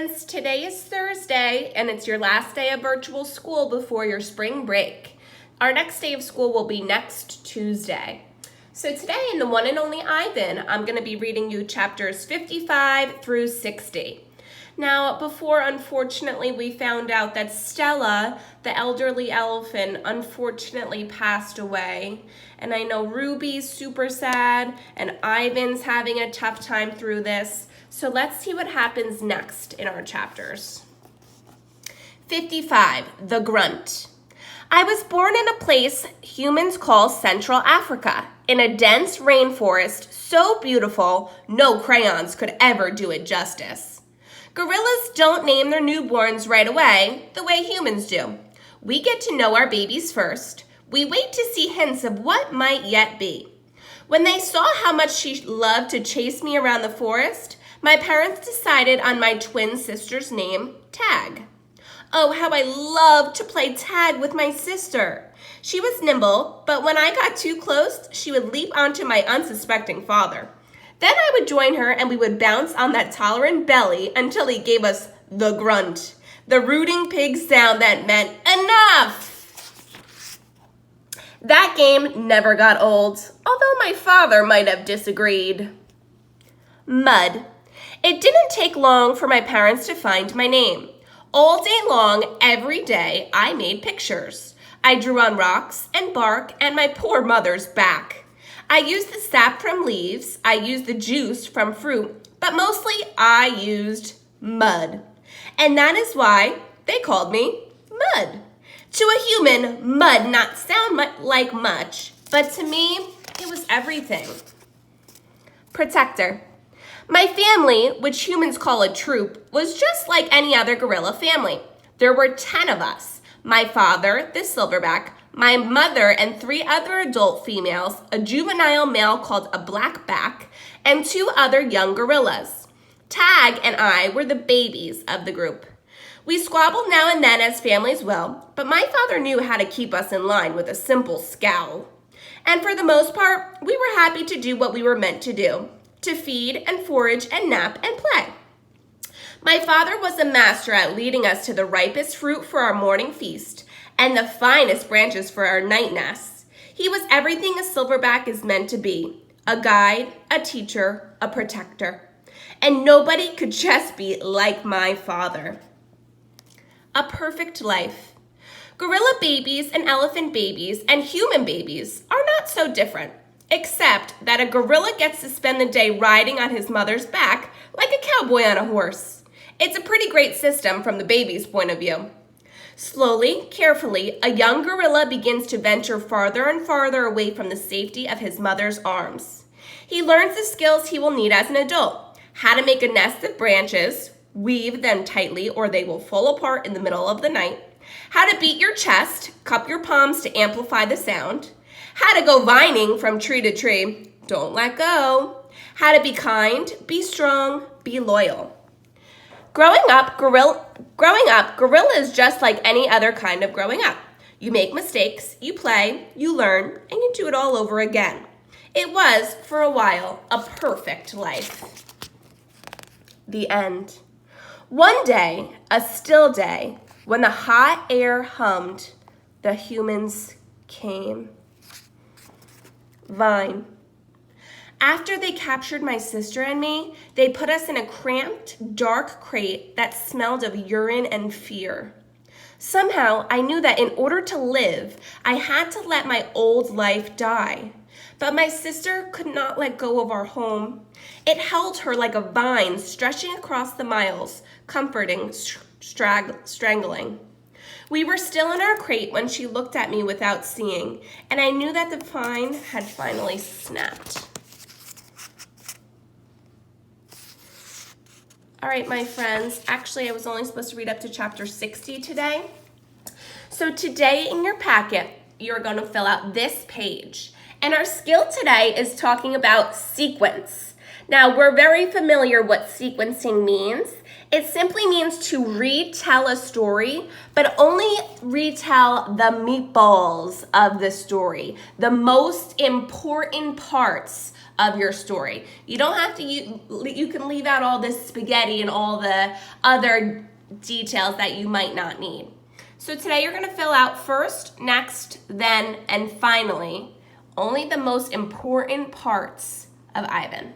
friends. Today is Thursday, and it's your last day of virtual school before your spring break. Our next day of school will be next Tuesday. So today in the one and only Ivan, I'm going to be reading you chapters 55 through 60. Now, before, unfortunately, we found out that Stella, the elderly elephant, unfortunately passed away. And I know Ruby's super sad, and Ivan's having a tough time through this. So let's see what happens next in our chapters. 55, The Grunt. I was born in a place humans call Central Africa, in a dense rainforest so beautiful no crayons could ever do it justice. Gorillas don't name their newborns right away the way humans do. We get to know our babies first. We wait to see hints of what might yet be. When they saw how much she loved to chase me around the forest, my parents decided on my twin sister's name, Tag. Oh, how I loved to play tag with my sister. She was nimble, but when I got too close, she would leap onto my unsuspecting father. Then I would join her and we would bounce on that tolerant belly until he gave us the grunt, the rooting pig sound that meant enough. That game never got old, although my father might have disagreed. Mud. It didn't take long for my parents to find my name. All day long, every day, I made pictures. I drew on rocks and bark and my poor mother's back. I used the sap from leaves, I used the juice from fruit, but mostly I used mud. And that is why they called me Mud. To a human, mud not sound like much, but to me, it was everything. Protector. My family, which humans call a troop, was just like any other gorilla family. There were 10 of us. My father, the silverback, my mother and 3 other adult females, a juvenile male called a blackback, and 2 other young gorillas. Tag and I were the babies of the group. We squabbled now and then as families will, but my father knew how to keep us in line with a simple scowl. And for the most part, we were happy to do what we were meant to do. To feed and forage and nap and play. My father was a master at leading us to the ripest fruit for our morning feast and the finest branches for our night nests. He was everything a silverback is meant to be, a guide, a teacher, a protector. And nobody could just be like my father. A perfect life. Gorilla babies and elephant babies and human babies are not so different. Except that a gorilla gets to spend the day riding on his mother's back like a cowboy on a horse. It's a pretty great system from the baby's point of view. Slowly, carefully, a young gorilla begins to venture farther and farther away from the safety of his mother's arms. He learns the skills he will need as an adult, how to make a nest of branches, weave them tightly or they will fall apart in the middle of the night, how to beat your chest, cup your palms to amplify the sound, how to go vining from tree to tree, don't let go. How to be kind, be strong, be loyal. Growing up, gorilla is just like any other kind of growing up. You make mistakes, you play, you learn, and you do it all over again. It was, for a while, a perfect life. The end. One day, a still day, when the hot air hummed, the humans came. Vine. After they captured my sister and me, they put us in a cramped, dark crate that smelled of urine and fear. Somehow, I knew that in order to live, I had to let my old life die. But my sister could not let go of our home. It held her like a vine stretching across the miles, comforting, strangling. We were still in our crate when she looked at me without seeing, and I knew that the vine had finally snapped. All right, my friends, actually I was only supposed to read up to chapter 60 today. So today in your packet, you're going to fill out this page. And our skill today is talking about sequence. Now, we're very familiar what sequencing means. It simply means to retell a story, but only retell the meatballs of the story, the most important parts of your story. You don't have to, you can leave out all this spaghetti and all the other details that you might not need. So today you're going to fill out first, next, then, and finally only the most important parts of Ivan.